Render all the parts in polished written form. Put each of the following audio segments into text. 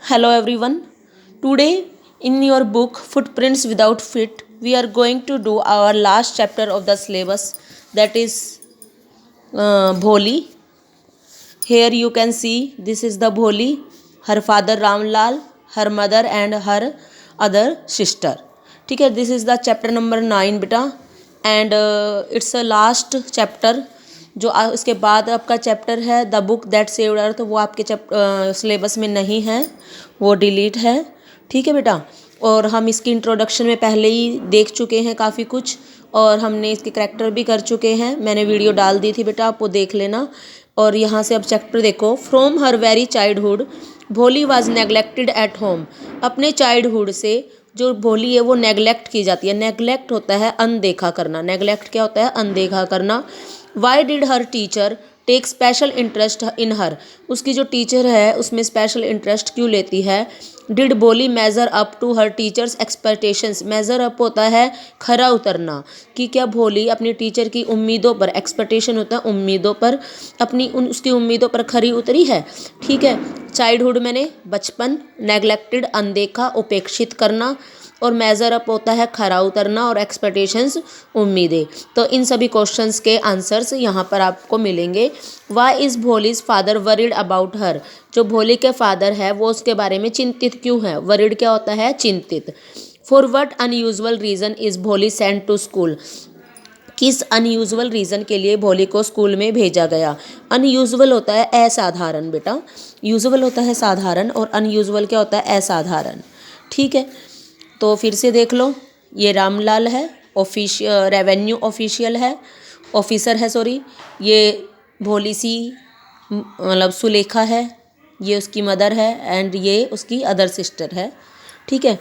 Hello everyone. Today in your book Footprints Without Feet, we are going to do our last chapter of the syllabus, that is Bholi. Here you can see this is the Bholi, her father Ramlal, her mother and her other sister. ठीक है, this is the chapter number 9 बेटा, and it's a last chapter. जो इसके बाद आपका chapter है the book that saved अर्थ, वो आपके सिलेबस में नहीं है, वो डिलीट है। ठीक है बेटा, और हम इसकी इंट्रोडक्शन में पहले ही देख चुके हैं काफ़ी कुछ, और हमने इसके करैक्टर भी कर चुके हैं। मैंने वीडियो डाल दी थी बेटा, आप वो देख लेना। और यहाँ से अब चैप्टर देखो। फ्रॉम हर वेरी चाइल्डहुड भोली वाज नेग्लेक्टेड एट होम। अपने चाइल्डहुड से जो भोली है वो नेग्लेक्ट की जाती है। नेग्लेक्ट होता है अनदेखा करना। नेग्लेक्ट क्या होता है? अनदेखा करना। Why did her teacher take special interest in her. उसकी जो टीचर है उसमें स्पेशल इंटरेस्ट क्यों लेती है? Did Bholi measure up to her teacher's expectations. Measure up होता है खरा उतरना, कि क्या भोली अपनी टीचर की उम्मीदों पर, एक्सपेक्टेशन होता है उम्मीदों पर, अपनी उसकी उम्मीदों पर खरी उतरी है। ठीक है, चाइल्डहुड मैंने बचपन, नेग्लेक्टेड अनदेखा उपेक्षित करना, और मेज़र अप होता है खरा उतरना, और एक्सपेक्टेशंस उम्मीदें। तो इन सभी क्वेश्चंस के आंसर्स यहाँ पर आपको मिलेंगे। Why is Bholi's father worried about her. जो भोली के फादर है वो उसके बारे में चिंतित क्यों है? वरीड क्या होता है? चिंतित। For what unusual reason is भोली सेंट टू स्कूल। किस अनयूजुअल रीज़न के लिए भोली को स्कूल में भेजा गया? अनयूजुअल होता है असाधारण बेटा। यूजुअल होता है साधारण, और अनयूजुअल क्या होता है? असाधारण। ठीक है, तो फिर से देख लो। ये रामलाल है, रेवेन्यू ऑफिसर है सॉरी। ये भोली सी मतलब सुलेखा है, ये उसकी मदर है, एंड ये उसकी अदर सिस्टर है। ठीक है,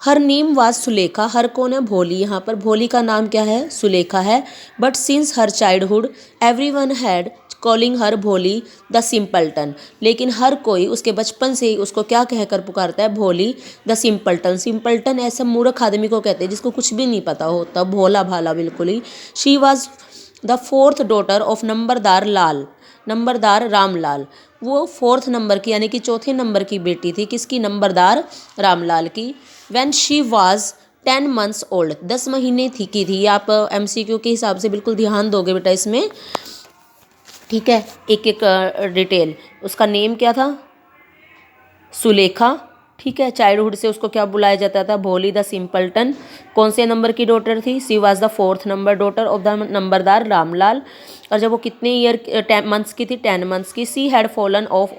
हर नेम वाज सुलेखा। हर कौन है? भोली। यहाँ पर भोली का नाम क्या है? सुलेखा है। But since her childhood everyone had calling her भोली द सिंपल्टन। लेकिन हर कोई उसके बचपन से ही उसको क्या कहकर पुकारता है? भोली द सिंपल्टन। सिंपल्टन ऐसा मूर्ख आदमी को कहते हैं जिसको कुछ भी नहीं पता होता, भोला भाला बिल्कुल ही। She was the fourth daughter of numberdar Ramlal. वो फोर्थ नंबर की यानी कि चौथे नंबर की बेटी थी। किसकी? नंबरदार रामलाल की। When she was 10 months old, 10 महीने की थी। आप MCQ के हिसाब से बिल्कुल ध्यान दोगे बेटा इसमें। ठीक है, एक एक डिटेल। उसका नेम क्या था? सुलेखा। ठीक है, चाइल्डहुड से उसको क्या बुलाया जाता था? भोली द सिंपल्टन। कौन से नंबर की डॉटर थी? She was the fourth number daughter of the numberdar Ramlal. और जब वो कितने ईयर 10 months की थी? 10 months की। She had fallen off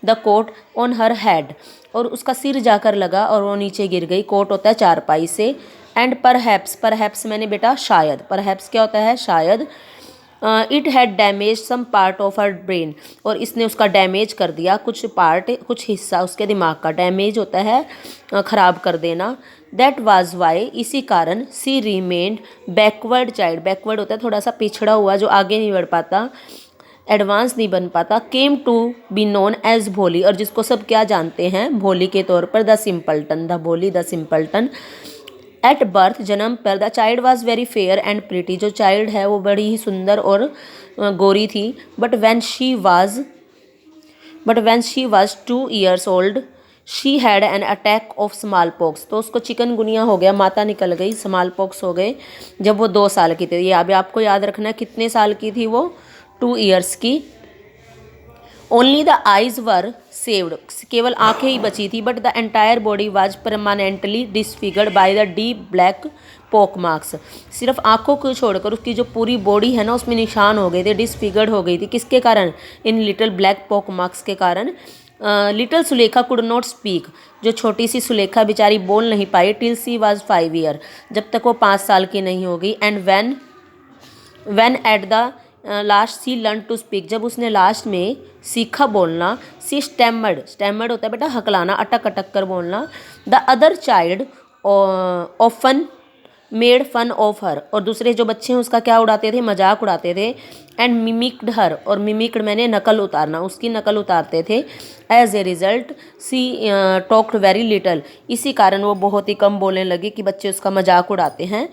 the cot on her head. और उसका सिर जाकर लगा और वो नीचे गिर गई। कोट होता है चारपाई से। एंड परहैप्स मैंने बेटा शायद। परहैप्स क्या होता है? शायद। It had damage some part of her brain. और इसने उसका डैमेज कर दिया कुछ पार्ट, कुछ हिस्सा उसके दिमाग का। डैमेज होता है ख़राब कर देना। दैट वाज वाई, इसी कारण सी रिमेन्ड बैकवर्ड चाइल्ड। बैकवर्ड होता है थोड़ा सा पिछड़ा हुआ, जो आगे नहीं बढ़ पाता, एडवांस नहीं बन पाता। Came to be known as Bholi, और जिसको सब क्या जानते हैं? भोली के तौर पर। द सिंपल्टन, द भोली द सिंपल्टन। एट बर्थ, जन्म पर, the child was very fair and pretty. जो चाइल्ड है वो बड़ी ही सुंदर और गोरी थी। But when she was 2 years old she had an attack of small pox. तो उसको चिकनगुनिया हो गया, माता निकल गई, स्मॉल पॉक्स हो गए जब वो 2 साल की थी। ये अभी आपको याद रखना है, कितने साल की थी वो? 2 years की। Only the eyes were saved, केवल आंखें ही बची थी। But the entire body was permanently disfigured by the deep black पोक मार्क्स। सिर्फ आंखों को छोड़कर उसकी जो पूरी बॉडी है ना, उसमें निशान हो गए थे, डिसफिगर्ड हो गई थी। किसके कारण? इन लिटिल ब्लैक पोक मार्क्स के कारण। Little Sulekha could not speak. जो छोटी सी सुलेखा बेचारी बोल नहीं पाई। टिल सी वाज 5 year, जब तक वो 5 साल की नहीं होगी। And when at the last she learn to speak, जब उसने लास्ट में सीखा बोलना। सी स्टैमर्ड होता है बेटा हकलाना, अटक अटक कर बोलना। The other child often made fun of her, और दूसरे जो बच्चे हैं उसका क्या उड़ाते थे, मजाक उड़ाते थे। एंड मिमिक्ड हर, और मिमिक्ड मैंने नकल उतारना, उसकी नकल उतारते थे। As a result she talked very little, इसी कारण वो बहुत ही कम बोलने लगे कि बच्चे उसका मजाक उड़ाते हैं।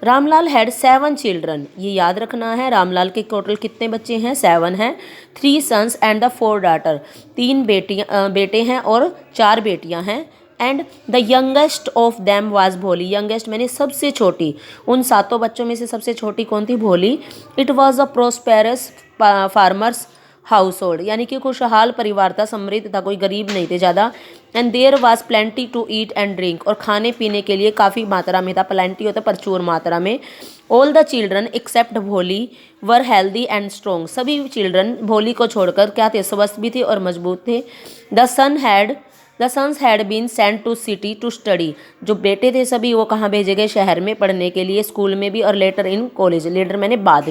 रामलाल हैड 7 चिल्ड्रन, ये याद रखना है, रामलाल के टोटल कितने बच्चे हैं, 7 हैं। 3 सन्स एंड द 4 डाटर, 3 बेटे हैं और 4 बेटियां हैं। And the youngest of them was भोली, यंगेस्ट मैंने सबसे छोटी, उन 7 बच्चों में से सबसे छोटी कौन थी, भोली। It was a prosperous farmers house hold, यानी कि खुशहाल परिवार था, समृद्ध था, कोई गरीब नहीं थे ज़्यादा। And there was plenty to eat and drink, और खाने पीने के लिए काफ़ी मात्रा में था, प्लेंटी होता प्रचुर मात्रा में। ऑल द चिल्ड्रन एक्सेप्ट भोली वर हेल्दी एंड स्ट्रोंग, सभी चिल्ड्रन भोली को छोड़कर क्या थे, स्वस्थ भी थे और मजबूत थे। The sons had been sent to city to study, जो बेटे थे सभी वो कहाँ भेजे गए, शहर में पढ़ने के लिए, स्कूल में भी, और लेटर इन कॉलेज, लेटर मैंने बाद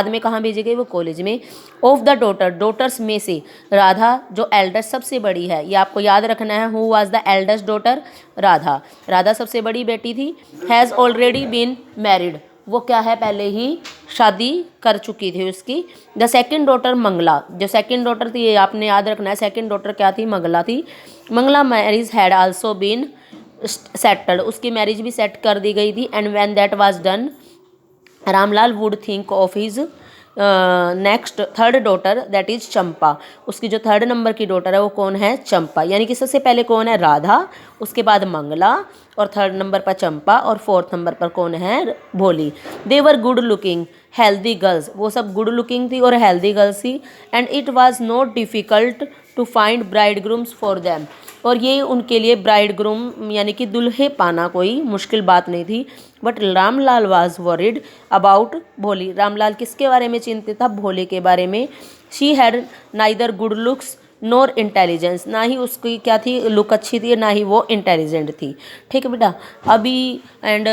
में कहाँ भेजे गए, वो कॉलेज में। ऑफ द डॉटर्स में से राधा जो एल्डेस्ट सबसे बड़ी है, ये आपको याद रखना है, who was the eldest daughter, Radha सबसे बड़ी बेटी थी। हैज़ ऑलरेडी बीन मैरिड, वो क्या है, पहले ही शादी कर चुकी थी उसकी। द सेकंड डॉटर मंगला, जो सेकंड डॉटर थी ये आपने याद रखना है, सेकंड डॉटर क्या थी, मंगला थी। Mangala marriage had also been settled, उसकी मैरिज भी सेट कर दी गई थी। And when that was done Ramlal would think of his next third daughter that is Champa, उसकी जो 3rd नंबर की डॉटर है वो कौन है, चंपा, यानी कि सबसे पहले कौन है, राधा, उसके बाद मंगला, और 3rd नंबर पर चंपा, और 4th नंबर पर कौन है, Bholi. They were good looking healthy girls, वो सब गुड लुकिंग थी और हेल्दी गर्ल्स थी। And it was not difficult to find bridegrooms for them, और ये उनके लिए ब्राइड ग्रूम यानी कि दुल्हे पाना कोई मुश्किल बात नहीं थी। But Ramlal was worried about भोली, रामलाल किसके बारे में चिंतित था, भोले के बारे में। She had neither good looks nor intelligence, ना ही उसकी क्या थी, लुक अच्छी थी, ना ही वो इंटेलिजेंट थी। ठीक है बेटा, अभी and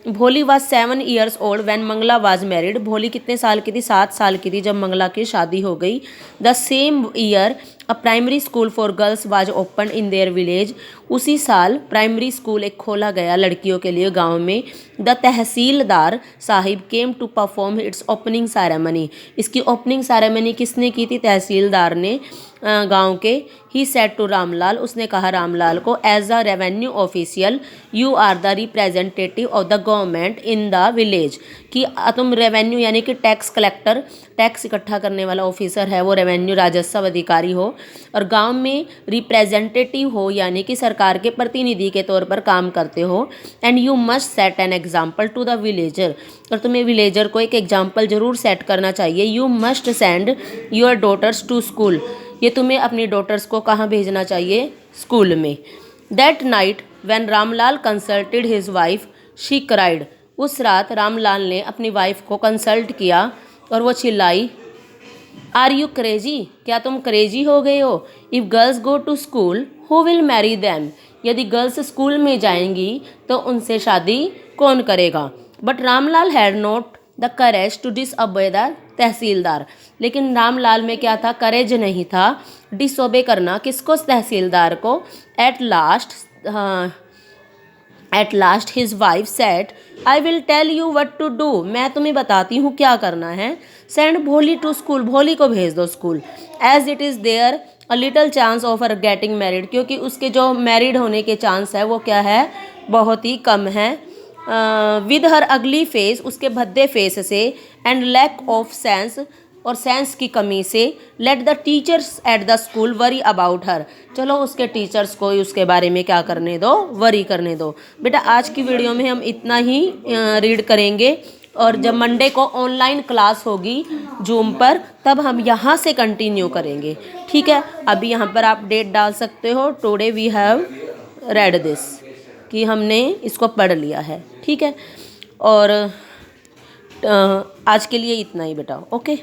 Bholi was 7 years old when Mangala was married, Bholi कितने साल की थी, 7 साल की थी जब मंगला की शादी हो गई। The same year a primary school for girls was open in their village, उसी साल प्राइमरी स्कूल एक खोला गया लड़कियों के लिए गांव में। The tehsildar sahib came to perform its opening ceremony, इसकी ओपनिंग सेरेमनी किसने की थी, तहसीलदार ने गांव के। ही सेड टू रामलाल, उसने कहा रामलाल को, as a revenue official you are the representative of the government in the village, कि तुम रेवेन्यू यानी कि टैक्स कलेक्टर, टैक्स इकट्ठा करने वाला ऑफिसर है वो, रेवेन्यू राजस्व अधिकारी हो, और गांव में रिप्रेजेंटेटिव हो यानी कि सरकार के प्रतिनिधि के तौर पर काम करते हो। And you must set an example to the villager, और तुम्हें विलेजर को एक एग्जाम्पल जरूर सेट करना चाहिए। You must send your daughters to school, ये तुम्हें अपनी डॉटर्स को कहाँ भेजना चाहिए, स्कूल में। That night when Ramlal consulted his wife she cried, उस रात रामलाल ने अपनी वाइफ को कंसल्ट किया और वो चिल्लाई, आर यू क्रेजी, क्या तुम क्रेजी हो गए हो, if girls go to school who will marry them, यदि गर्ल्स स्कूल में जाएंगी तो उनसे शादी कौन करेगा। But Ramlal had not the courage to disobey the tahsildar, लेकिन रामलाल में क्या था, करेज नहीं था डिसओबे करना, किसको, तहसीलदार को। At last his wife said, I will tell you what to do, मैं तुम्हें बताती हूँ क्या करना है। सेंड भोली टू स्कूल, भोली को भेज दो school. As it is there a little chance of her getting married, क्योंकि उसके जो मैरिड होने के चांस है वो क्या है, बहुत ही कम है। विद हर अगली फेस, उसके भद्दे फेस से, एंड लैक ऑफ सेंस, और सेंस की कमी से। Let the teachers at the school worry about her, चलो उसके टीचर्स को उसके बारे में क्या करने दो, वरी करने दो। बेटा आज की वीडियो में हम इतना ही रीड करेंगे, और जब मंडे को ऑनलाइन क्लास होगी जूम पर तब हम यहाँ से कंटिन्यू करेंगे। ठीक है, अभी यहाँ पर आप डेट डाल सकते हो, today we have read this, कि हमने इसको पढ़ लिया है। ठीक है, और आज के लिए इतना ही बेटा, ओके।